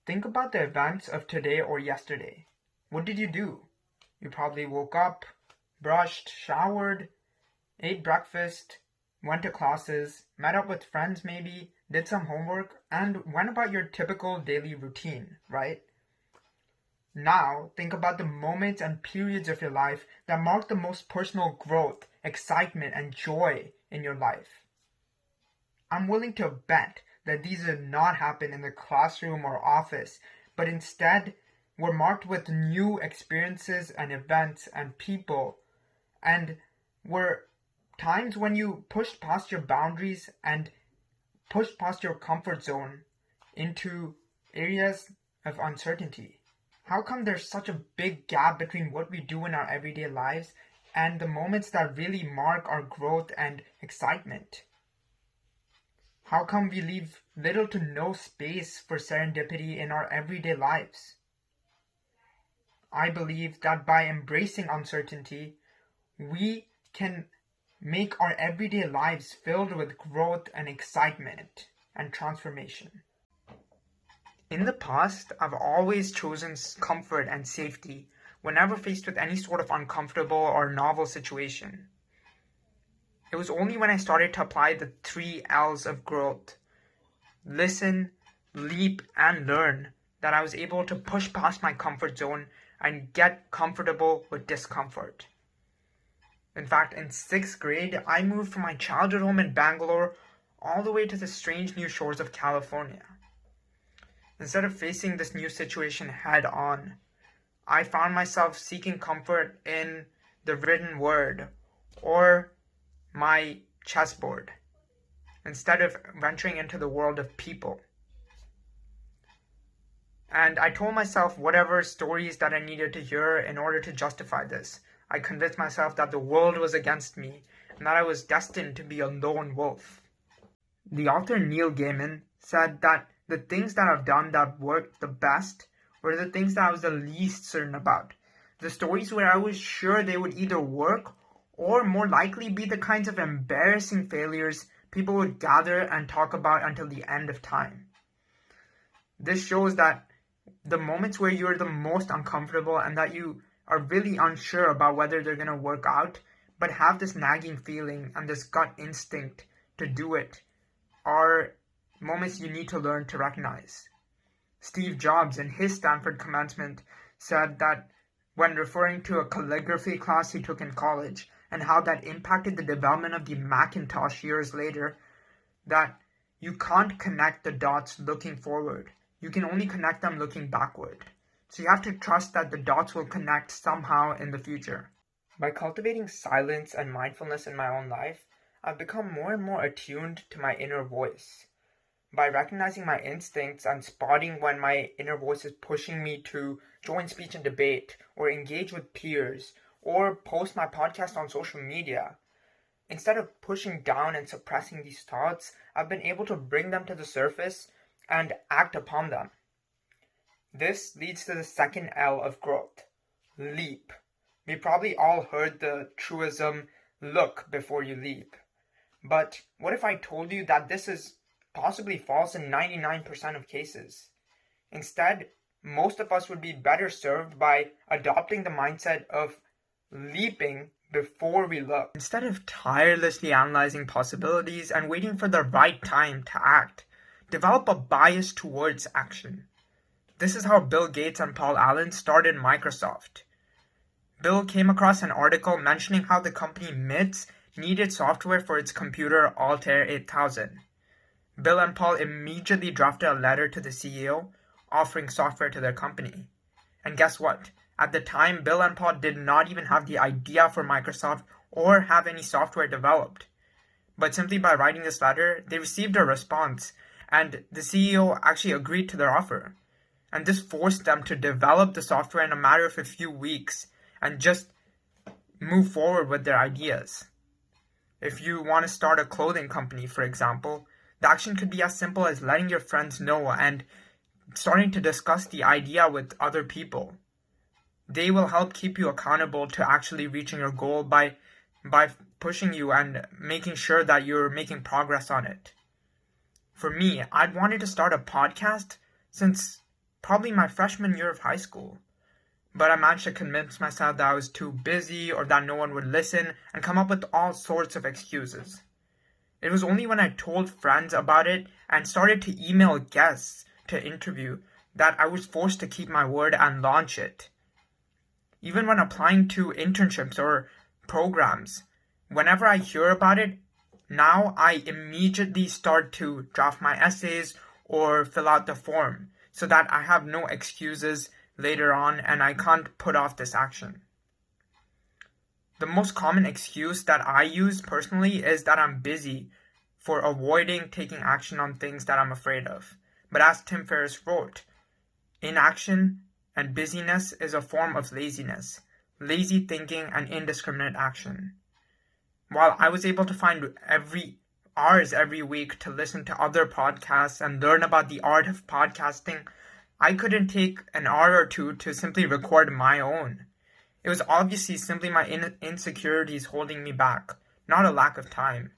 Think about the events of today or yesterday. What did you do? You probably woke up, brushed, showered, ate breakfast, went to classes, met up with friends maybe, did some homework, and went about your typical daily routine, right? Now, think about the moments and periods of your life that mark the most personal growth, excitement, and joy in your life. I'm willing to bet that these did not happen in the classroom or office, but instead were marked with new experiences and events and people, and were times when you pushed past your boundaries and pushed past your comfort zone into areas of uncertainty. How come there's such a big gap between what we do in our everyday lives and the moments that really mark our growth and excitement? How come we leave little to no space for serendipity in our everyday lives? I believe that by embracing uncertainty, we can make our everyday lives filled with growth and excitement and transformation. In the past, I've always chosen comfort and safety whenever faced with any sort of uncomfortable or novel situation. It was only when I started to apply the 3 L's of growth, listen, leap, and learn, that I was able to push past my comfort zone and get comfortable with discomfort. In fact, in 6th grade, I moved from my childhood home in Bangalore all the way to the strange new shores of California. Instead of facing this new situation head on, I found myself seeking comfort in the written word or my chessboard, instead of venturing into the world of people. And I told myself whatever stories that I needed to hear in order to justify this. I convinced myself that the world was against me and that I was destined to be a lone wolf. The author Neil Gaiman said that the things that I've done that worked the best were the things that I was the least certain about. The stories where I was sure they would either work or more likely be the kinds of embarrassing failures people would gather and talk about until the end of time. This shows that the moments where you're the most uncomfortable and that you are really unsure about whether they're going to work out, but have this nagging feeling and this gut instinct to do it, are moments you need to learn to recognize. Steve Jobs, in his Stanford commencement, said that when referring to a calligraphy class he took in college and how that impacted the development of the Macintosh years later, that you can't connect the dots looking forward. You can only connect them looking backward. So you have to trust that the dots will connect somehow in the future. By cultivating silence and mindfulness in my own life, I've become more and more attuned to my inner voice. By recognizing my instincts and spotting when my inner voice is pushing me to join speech and debate, or engage with peers, or post my podcast on social media, instead of pushing down and suppressing these thoughts, I've been able to bring them to the surface and act upon them. This leads to the 2nd L of growth, leap. We probably all heard the truism, look before you leap. But what if I told you that this is possibly false in 99% of cases? Instead, most of us would be better served by adopting the mindset of leaping before we look. Instead of tirelessly analyzing possibilities and waiting for the right time to act, develop a bias towards action. This is how Bill Gates and Paul Allen started Microsoft. Bill came across an article mentioning how the company MITS needed software for its computer Altair 8000. Bill and Paul immediately drafted a letter to the CEO offering software to their company. And guess what? At the time, Bill and Paul did not even have the idea for Microsoft or have any software developed. But simply by writing this letter, they received a response, and the CEO actually agreed to their offer. And this forced them to develop the software in a matter of a few weeks and just move forward with their ideas. If you want to start a clothing company, for example, the action could be as simple as letting your friends know and starting to discuss the idea with other people. They will help keep you accountable to actually reaching your goal by pushing you and making sure that you're making progress on it. For me, I'd wanted to start a podcast since probably my freshman year of high school. But I managed to convince myself that I was too busy or that no one would listen and come up with all sorts of excuses. It was only when I told friends about it and started to email guests to interview that I was forced to keep my word and launch it. Even when applying to internships or programs, whenever I hear about it, now I immediately start to draft my essays or fill out the form so that I have no excuses later on and I can't put off this action. The most common excuse that I use personally is that I'm busy for avoiding taking action on things that I'm afraid of. But as Tim Ferriss wrote, inaction and busyness is a form of laziness, lazy thinking and indiscriminate action. While I was able to find hours every week to listen to other podcasts and learn about the art of podcasting, I couldn't take an hour or two to simply record my own. It was obviously simply my insecurities holding me back, not a lack of time.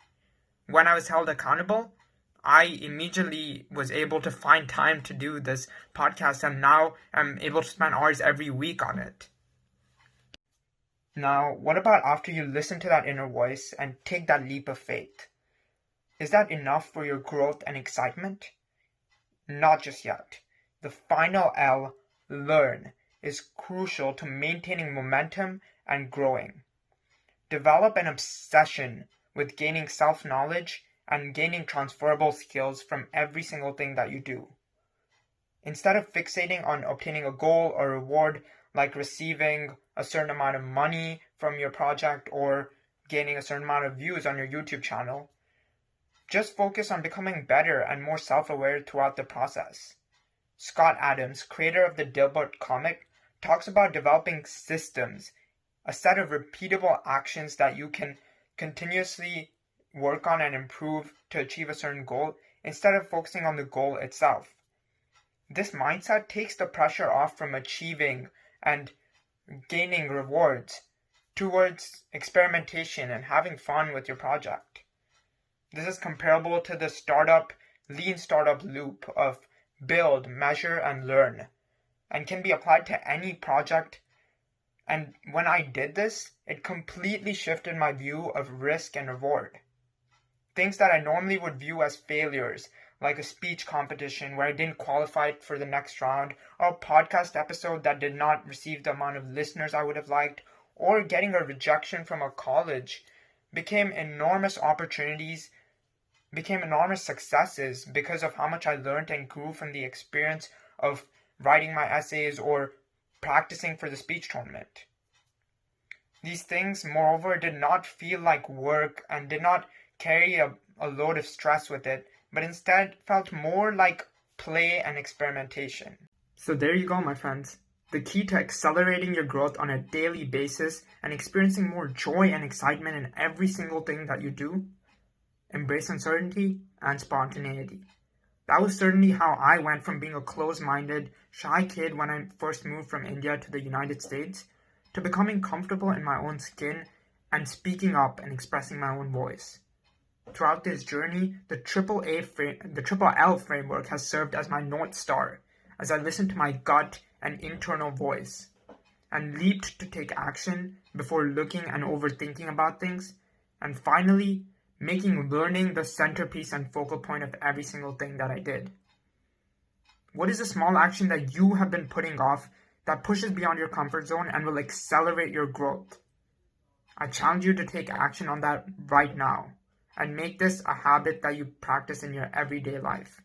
When I was held accountable, I immediately was able to find time to do this podcast, and now I'm able to spend hours every week on it. Now, what about after you listen to that inner voice and take that leap of faith? Is that enough for your growth and excitement? Not just yet. The final L, learn, is crucial to maintaining momentum and growing. Develop an obsession with gaining self-knowledge and gaining transferable skills from every single thing that you do. Instead of fixating on obtaining a goal or reward like receiving a certain amount of money from your project or gaining a certain amount of views on your YouTube channel, just focus on becoming better and more self-aware throughout the process. Scott Adams, creator of the Dilbert comic, talks about developing systems, a set of repeatable actions that you can continuously work on and improve to achieve a certain goal instead of focusing on the goal itself. This mindset takes the pressure off from achieving and gaining rewards towards experimentation and having fun with your project. This is comparable to the lean startup loop of build, measure, and learn, and can be applied to any project. And when I did this, it completely shifted my view of risk and reward. Things that I normally would view as failures, like a speech competition where I didn't qualify for the next round, or a podcast episode that did not receive the amount of listeners I would have liked, or getting a rejection from a college, became enormous successes because of how much I learned and grew from the experience of writing my essays or practicing for the speech tournament. These things, moreover, did not feel like work and did not carry a load of stress with it, but instead felt more like play and experimentation. So there you go, my friends. The key to accelerating your growth on a daily basis and experiencing more joy and excitement in every single thing that you do: embrace uncertainty and spontaneity. That was certainly how I went from being a closed-minded, shy kid when I first moved from India to the United States to becoming comfortable in my own skin and speaking up and expressing my own voice. Throughout this journey, the Triple L framework has served as my North Star as I listened to my gut and internal voice and leaped to take action before looking and overthinking about things, and finally making learning the centerpiece and focal point of every single thing that I did. What is a small action that you have been putting off that pushes beyond your comfort zone and will accelerate your growth? I challenge you to take action on that right now and make this a habit that you practice in your everyday life.